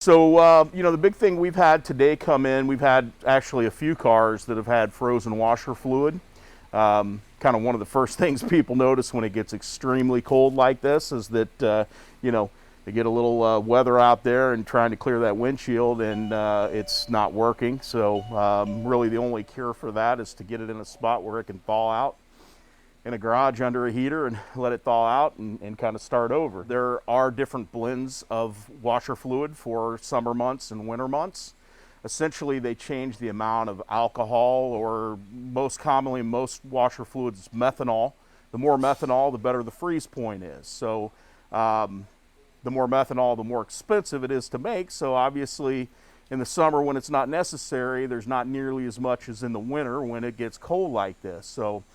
You know, the big thing we've had today come in, we've had actually a few cars that have had frozen washer fluid. Kind of one of the first things people notice when it gets extremely cold like this is that, you know, they get a little weather out there and trying to clear that windshield, and it's not working. So really the only cure for that is to get it in a spot where it can thaw out in a garage under a heater and let it thaw out and kind of start over. There are different blends of washer fluid for summer months and winter months. Essentially, they change the amount of alcohol, or most commonly, most washer fluids, methanol. The more methanol, the better the freeze point is. So the more methanol, the more expensive it is to make. So obviously, in the summer when it's not necessary, there's not nearly as much as in the winter when it gets cold like this. So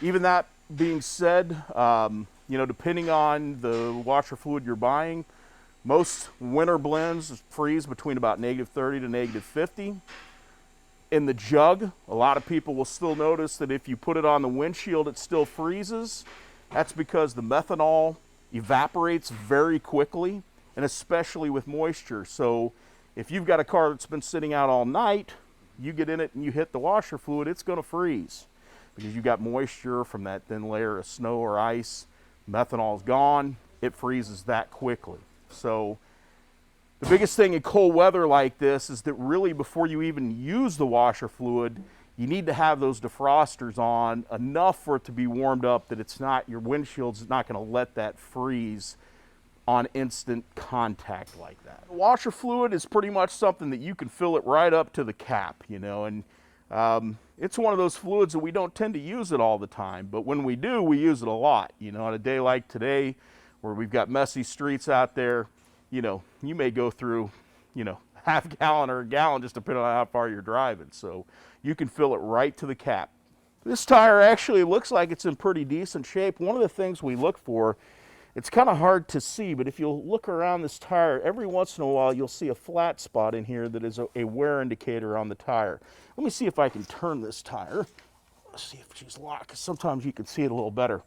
even that being said, you know, depending on the washer fluid you're buying, most winter blends freeze between about -30 to -50. In the jug, a lot of people will still notice that if you put it on the windshield, it still freezes. That's because the methanol evaporates very quickly, and especially with moisture. So if you've got a car that's been sitting out all night, you get in it and you hit the washer fluid, it's going to freeze because you've got moisture from that thin layer of snow or ice. Methanol's gone, it freezes that quickly. So the biggest thing in cold weather like this is that really before you even use the washer fluid, you need to have those defrosters on enough for it to be warmed up that it's not, your windshield's not going to let that freeze on instant contact like that. Washer fluid is pretty much something that you can fill it right up to the cap, you know, and it's one of those fluids that we don't tend to use it all the time, but when we do, we use it a lot. You know, on a day like today, where we've got messy streets out there, you know, you may go through, you know, half a gallon or a gallon just depending on how far you're driving. So you can fill it right to the cap. This tire actually looks like it's in pretty decent shape. One of the things we look for, it's kind of hard to see, but if you'll look around this tire, every once in a while you'll see a flat spot in here that is a wear indicator on the tire. Let me see if I can turn this tire. Let's see if she's locked, because sometimes you can see it a little better.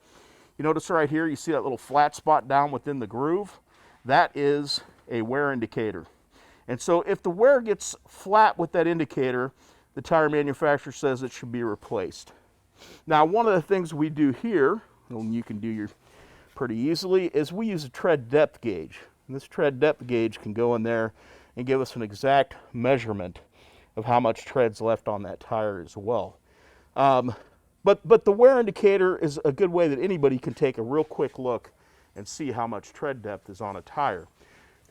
You notice right here, you see that little flat spot down within the groove? That is a wear indicator. And so if the wear gets flat with that indicator, the tire manufacturer says it should be replaced. Now, one of the things we do here, and you can do your pretty easily, is we use a tread depth gauge. And this tread depth gauge can go in there and give us an exact measurement of how much tread's left on that tire as well. But the wear indicator is a good way that anybody can take a real quick look and see how much tread depth is on a tire.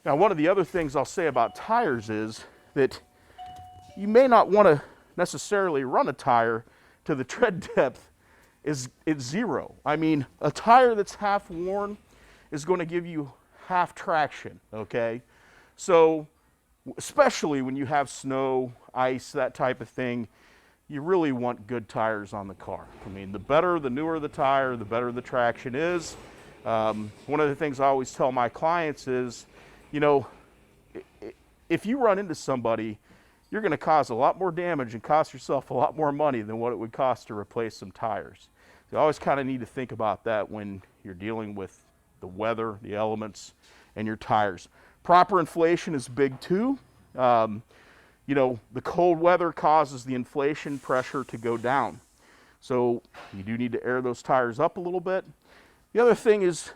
Now, one of the other things I'll say about tires is that you may not want to necessarily run a tire to the tread depth is 0. I mean, a tire that's half worn is going to give you half traction, okay? So, especially when you have snow, ice, that type of thing, you really want good tires on the car. I mean, the better, the newer the tire, the better the traction is. One of the things I always tell my clients is, you know, if you run into somebody, you're going to cause a lot more damage and cost yourself a lot more money than what it would cost to replace some tires. So you always kind of need to think about that when you're dealing with the weather, the elements, and your tires. Proper inflation is big too. You know, the cold weather causes the inflation pressure to go down. So you do need to air those tires up a little bit. The other thing is,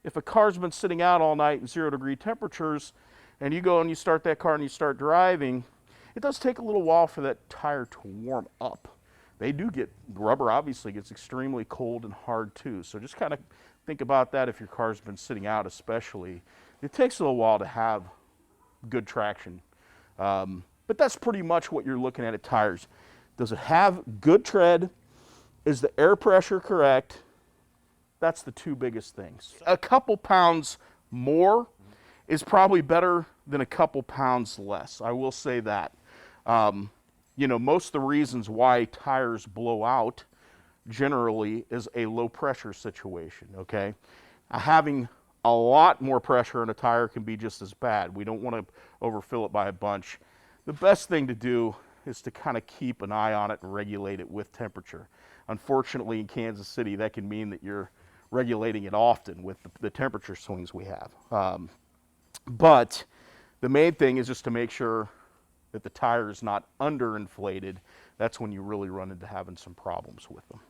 if a car's been sitting out all night in 0-degree temperatures, and you go and you start that car and you start driving, it does take a little while for that tire to warm up. They do get, rubber obviously gets extremely cold and hard too. So just kind of think about that if your car's been sitting out especially. It takes a little while to have good traction. But that's pretty much what you're looking at tires. Does it have good tread? Is the air pressure correct? That's the two biggest things. A couple pounds more is probably better than a couple pounds less. I will say that. You know, most of the reasons why tires blow out generally is a low pressure situation, okay? Having a lot more pressure in a tire can be just as bad. We don't want to overfill it by a bunch. The best thing to do is to kind of keep an eye on it and regulate it with temperature. Unfortunately, in Kansas City, that can mean that you're regulating it often with the temperature swings we have. But The main thing is just to make sure that the tire is not underinflated. That's when you really run into having some problems with them.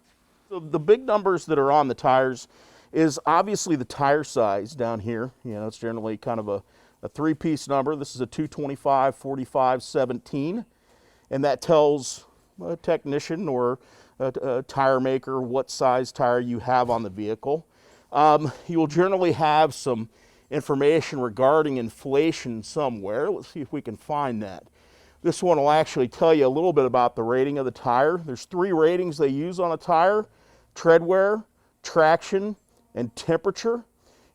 So the big numbers that are on the tires is obviously the tire size down here. You know, it's generally kind of a three-piece number. This is a 225, 45, 17. And that tells a technician or a tire maker what size tire you have on the vehicle. You will generally have some information regarding inflation somewhere. Let's see if we can find that. This one will actually tell you a little bit about the rating of the tire. There's 3 ratings they use on a tire: tread wear, traction, and temperature.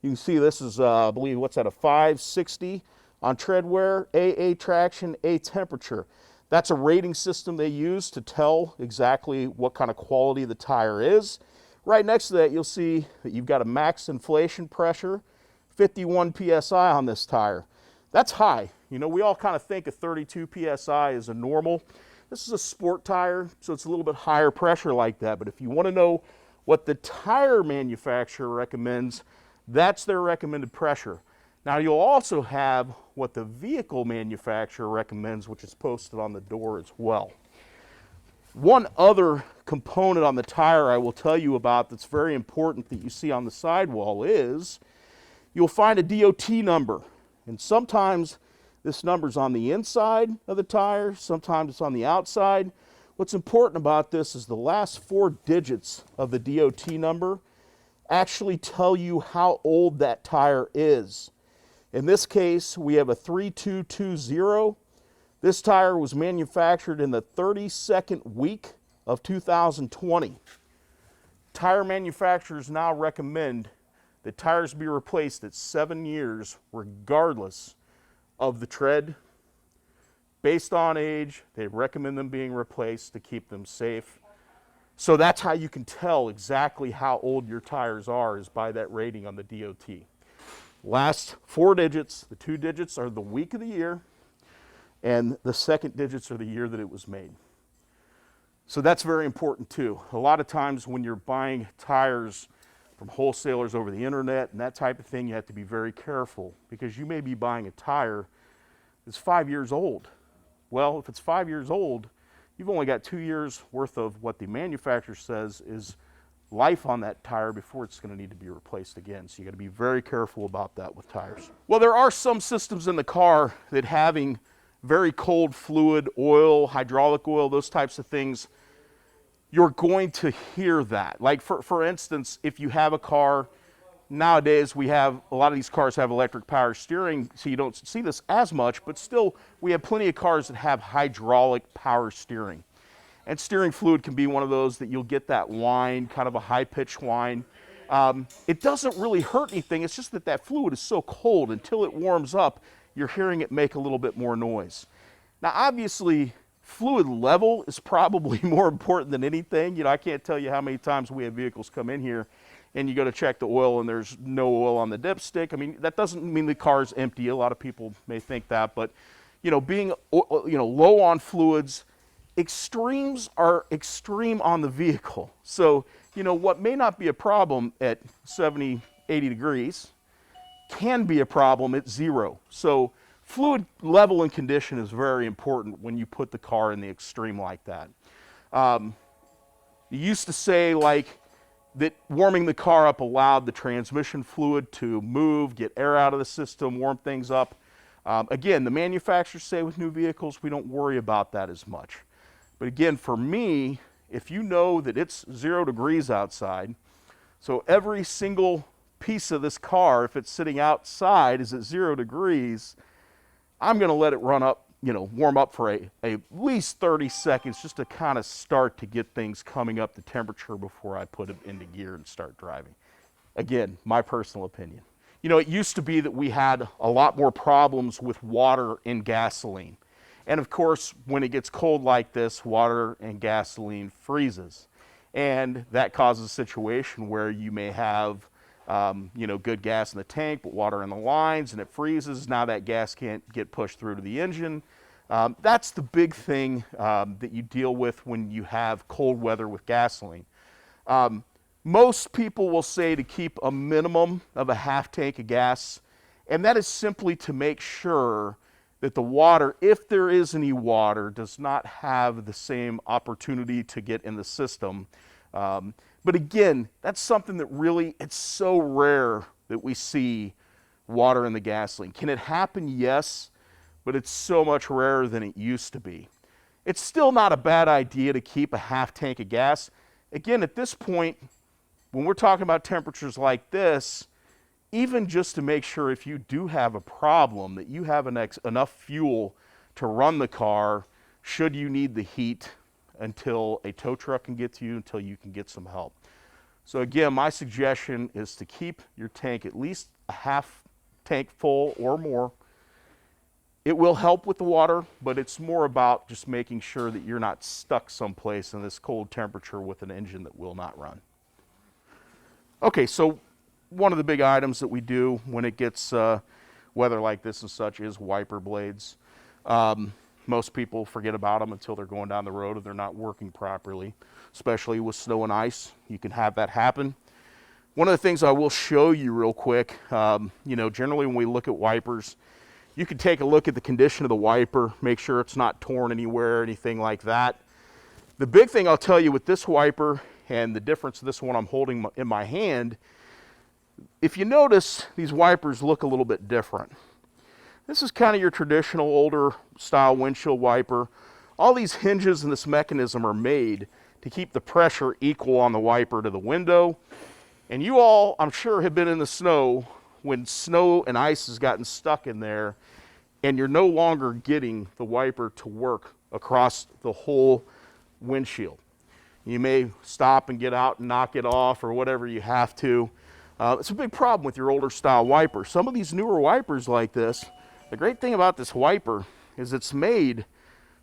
You can see this is, I believe, what's that, a 560 on tread wear, AA traction, A temperature. That's a rating system they use to tell exactly what kind of quality the tire is. Right next to that, you'll see that you've got a max inflation pressure, 51 PSI on this tire. That's high. You know, we all kind of think a 32 PSI is a normal. This is a sport tire, so it's a little bit higher pressure like that. But if you want to know what the tire manufacturer recommends, that's their recommended pressure. Now you'll also have what the vehicle manufacturer recommends, which is posted on the door as well. One other component on the tire I will tell you about that's very important that you see on the sidewall is you'll find a DOT number. And sometimes this number's on the inside of the tire, sometimes it's on the outside. What's important about this is the last 4 digits of the DOT number actually tell you how old that tire is. In this case, we have a 3220. This tire was manufactured in the 32nd week of 2020. Tire manufacturers now recommend that tires be replaced at 7 years regardless of the tread. Based on age, they recommend them being replaced to keep them safe. So that's how you can tell exactly how old your tires are, is by that rating on the DOT. Last 4 digits, the 2 digits are the week of the year, and the second digits are the year that it was made. So that's very important too. A lot of times when you're buying tires from wholesalers over the internet and that type of thing, you have to be very careful, because you may be buying a tire that's 5 years old. Well, if it's 5 years old, you've only got 2 years worth of what the manufacturer says is life on that tire before it's going to need to be replaced again. So you got to be very careful about that with tires. Well, there are some systems in the car that having very cold fluid, oil, hydraulic oil, those types of things, you're going to hear that. Like for instance, if you have a car, nowadays we have, a lot of these cars have electric power steering, so you don't see this as much, but still we have plenty of cars that have hydraulic power steering. And steering fluid can be one of those that you'll get that whine, kind of a high-pitched whine. It doesn't really hurt anything, it's just that that fluid is so cold. Until it warms up, you're hearing it make a little bit more noise. Now obviously, fluid level is probably more important than anything. You know, I can't tell you how many times we have vehicles come in here and you go to check the oil and there's no oil on the dipstick. I mean, that doesn't mean the car's empty. A lot of people may think that, but you know, being low on fluids, extremes are extreme on the vehicle. So, you know, what may not be a problem at 70, 80 degrees can be a problem at 0. So fluid level and condition is very important when you put the car in the extreme like that. You used to say like that warming the car up allowed the transmission fluid to move, get air out of the system, warm things up. Again, the manufacturers say with new vehicles, we don't worry about that as much. But again, for me, if you know that it's 0 degrees outside, so every single piece of this car, if it's sitting outside, is at 0 degrees, I'm going to let it run up, you know, warm up for at least 30 seconds just to kind of start to get things coming up to temperature before I put it into gear and start driving. Again, my personal opinion. You know, it used to be that we had a lot more problems with water and gasoline. And of course, when it gets cold like this, water and gasoline freezes. And that causes a situation where you may have you know, good gas in the tank, but water in the lines, and it freezes. Now that gas can't get pushed through to the engine. That's the big thing that you deal with when you have cold weather with gasoline. Most people will say to keep a minimum of a half tank of gas, and that is simply to make sure that the water, if there is any water, does not have the same opportunity to get in the system. But again, that's something that really, it's so rare that we see water in the gasoline. Can it happen? Yes, but it's so much rarer than it used to be. It's still not a bad idea to keep a half tank of gas. Again, at this point, when we're talking about temperatures like this, even just to make sure if you do have a problem that you have enough fuel to run the car should you need the heat until a tow truck can get to you, until you can get some help. So again, my suggestion is to keep your tank at least a half tank full or more. It will help with the water, but it's more about just making sure that you're not stuck someplace in this cold temperature with an engine that will not run. Okay, so one of the big items that we do when it gets weather like this and such is wiper blades. Most people forget about them until they're going down the road and they're not working properly, especially with snow and ice. You can have that happen. One of the things I will show you real quick, generally when we look at wipers, you can take a look at the condition of the wiper, make sure it's not torn anywhere, anything like that. The big thing I'll tell you with this wiper, and the difference of this one I'm holding in my hand, if you notice, these wipers look a little bit different. This is kind of your traditional older style windshield wiper. All these hinges in this mechanism are made to keep the pressure equal on the wiper to the window. And you all, I'm sure, have been in the snow when snow and ice has gotten stuck in there and you're no longer getting the wiper to work across the whole windshield. You may stop and get out and knock it off or whatever you have to. It's a big problem with your older style wiper. Some of these newer wipers like this, the great thing about this wiper is it's made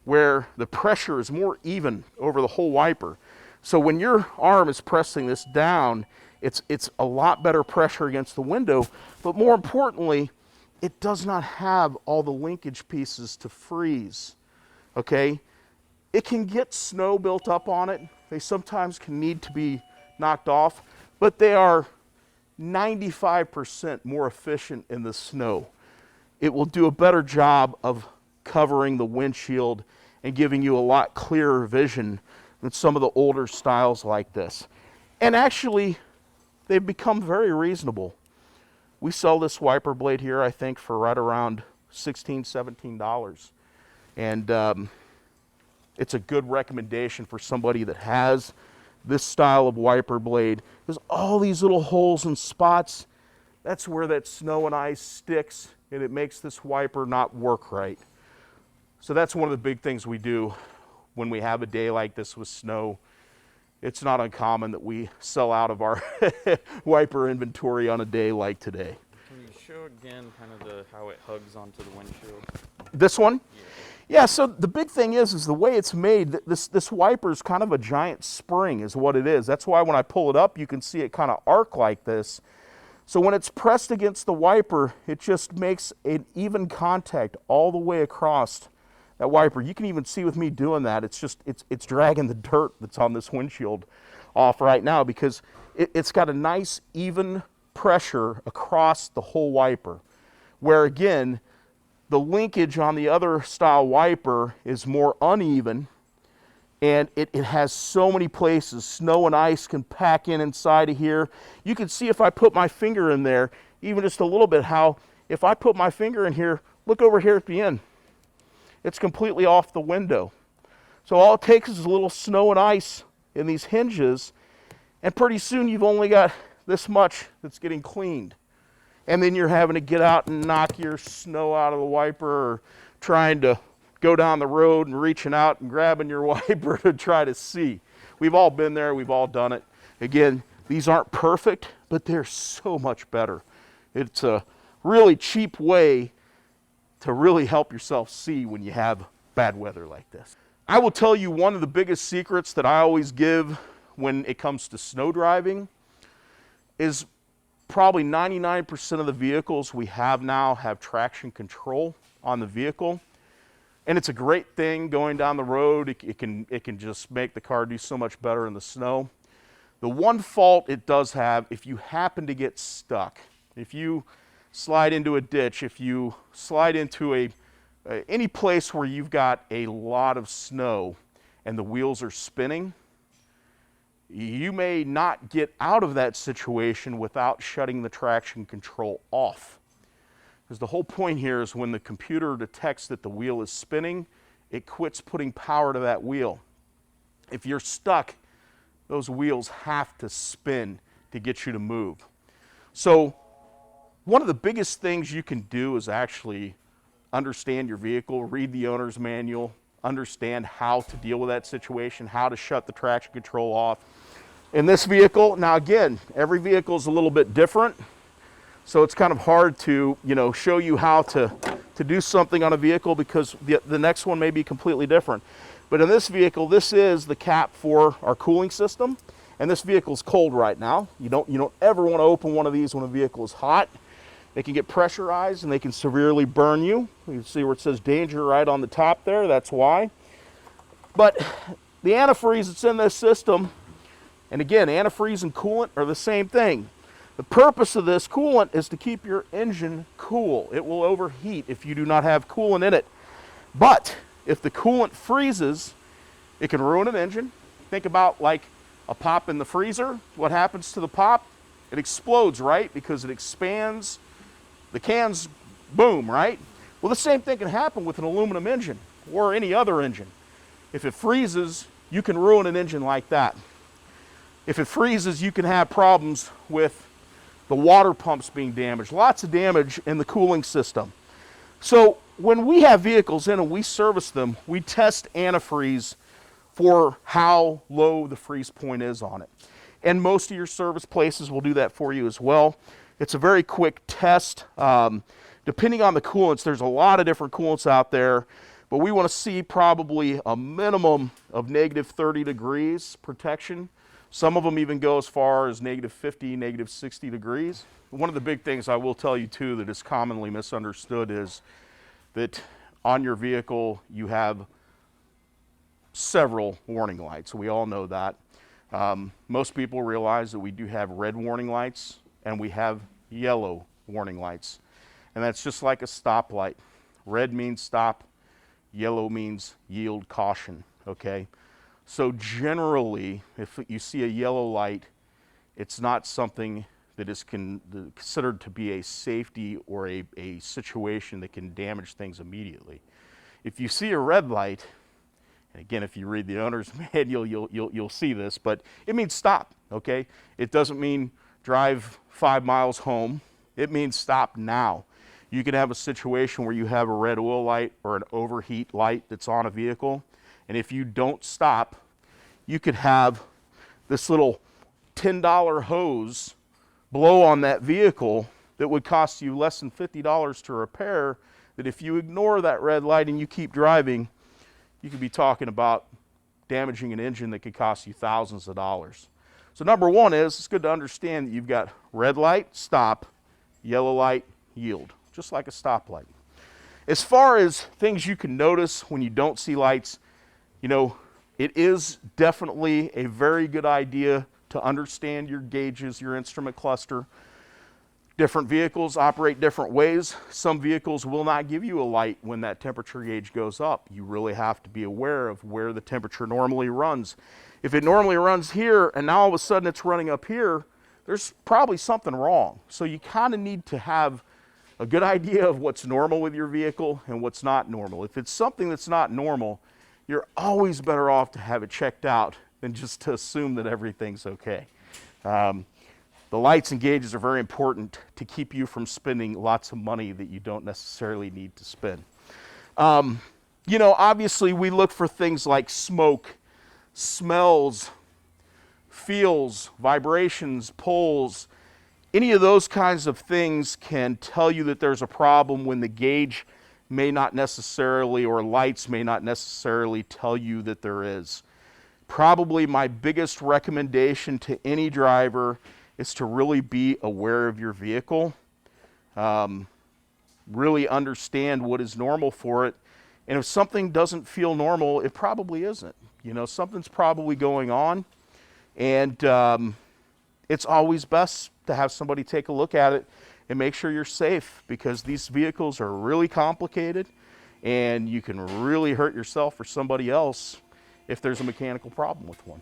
where the pressure is more even over the whole wiper. So when your arm is pressing this down, it's a lot better pressure against the window, but more importantly, it does not have all the linkage pieces to freeze, okay? It can get snow built up on it. They sometimes can need to be knocked off, but they are 95% more efficient in the snow. It will do a better job of covering the windshield and giving you a lot clearer vision than some of the older styles like this. And actually, they've become very reasonable. We sell this wiper blade here, I think, for right around $16, $17. And it's a good recommendation for somebody that has this style of wiper blade. There's all these little holes and spots. That's where that snow and ice sticks, and it makes this wiper not work right. So that's one of the big things we do when we have a day like this with snow. It's not uncommon that we sell out of our wiper inventory on a day like today. Can you show again kind of how it hugs onto the windshield? This one? Yeah. Yeah, so the big thing is the way it's made, this wiper is kind of a giant spring is what it is. That's why when I pull it up, you can see it kind of arc like this. So when it's pressed against the wiper, it just makes an even contact all the way across that wiper. You can even see with me doing that, it's dragging the dirt that's on this windshield off right now because it's got a nice even pressure across the whole wiper. Where again, the linkage on the other style wiper is more uneven, and it has so many places. Snow and ice can pack inside of here. You can see if I put my finger in there, even just a little bit, how if I put my finger in here, look over here at the end. It's completely off the window. So all it takes is a little snow and ice in these hinges, and pretty soon you've only got this much that's getting cleaned. And then you're having to get out and knock your snow out of the wiper or trying to go down the road and reaching out and grabbing your wiper to try to see. We've all been there. We've all done it. Again, these aren't perfect, but they're so much better. It's a really cheap way to really help yourself see when you have bad weather like this. I will tell you one of the biggest secrets that I always give when it comes to snow driving is probably 99% of the vehicles we have now have traction control on the vehicle. And it's a great thing going down the road. It can just make the car do so much better in the snow. The one fault it does have, if you happen to get stuck, if you slide into a ditch, if you slide into a any place where you've got a lot of snow and the wheels are spinning, you may not get out of that situation without shutting the traction control off. Because the whole point here is when the computer detects that the wheel is spinning, it quits putting power to that wheel. If you're stuck, those wheels have to spin to get you to move. So one of the biggest things you can do is actually understand your vehicle, read the owner's manual, understand how to deal with that situation, how to shut the traction control off. In this vehicle, now again, every vehicle is a little bit different, so it's kind of hard to, show you how to do something on a vehicle because the next one may be completely different. But in this vehicle, this is the cap for our cooling system, and this vehicle is cold right now. You don't ever want to open one of these when a vehicle is hot. They can get pressurized and they can severely burn you. You can see where it says danger right on the top there, that's why. But the antifreeze that's in this system, and again, antifreeze and coolant are the same thing. The purpose of this coolant is to keep your engine cool. It will overheat if you do not have coolant in it. But if the coolant freezes, it can ruin an engine. Think about like a pop in the freezer. What happens to the pop? It explodes, right? Because it expands. The cans boom, right? Well, the same thing can happen with an aluminum engine or any other engine. If it freezes, you can ruin an engine like that. If it freezes, you can have problems with the water pumps being damaged. Lots of damage in the cooling system. So when we have vehicles in and we service them, we test antifreeze for how low the freeze point is on it. And most of your service places will do that for you as well. It's a very quick test. Depending on the coolants, there's a lot of different coolants out there, but we want to see probably a minimum of negative 30 degrees protection. Some of them even go as far as negative 50, negative 60 degrees. One of the big things I will tell you too that is commonly misunderstood is that on your vehicle you have several warning lights. We all know that. Most people realize that we do have red warning lights and we have yellow warning lights. And that's just like a stoplight. Red means stop, yellow means yield caution, okay? So generally, if you see a yellow light, it's not something that is considered to be a safety or a situation that can damage things immediately. If you see a red light, and again, if you read the owner's manual, you'll see this, but it means stop, okay? It doesn't mean drive 5 miles home. It means stop now. You could have a situation where you have a red oil light or an overheat light that's on a vehicle, and if you don't stop, you could have this little $10 hose blow on that vehicle that would cost you less than $50 to repair, that if you ignore that red light and you keep driving, you could be talking about damaging an engine that could cost you thousands of dollars. So number one is, it's good to understand that you've got red light, stop, yellow light, yield, just like a stoplight. As far as things you can notice when you don't see lights, it is definitely a very good idea to understand your gauges, your instrument cluster. Different vehicles operate different ways. Some vehicles will not give you a light when that temperature gauge goes up. You really have to be aware of where the temperature normally runs. If it normally runs here and now all of a sudden it's running up here, there's probably something wrong. So you kind of need to have a good idea of what's normal with your vehicle and what's not normal. If it's something that's not normal, you're always better off to have it checked out than just to assume that everything's okay. The lights and gauges are very important to keep you from spending lots of money that you don't necessarily need to spend. Obviously we look for things like smoke, smells, feels, vibrations, pulls. Any of those kinds of things can tell you that there's a problem when the gauge may not necessarily, or lights may not necessarily tell you that there is. Probably my biggest recommendation to any driver is to really be aware of your vehicle, really understand what is normal for it, and if something doesn't feel normal, it probably isn't. Something's probably going on, and it's always best to have somebody take a look at it and make sure you're safe, because these vehicles are really complicated and you can really hurt yourself or somebody else if there's a mechanical problem with one.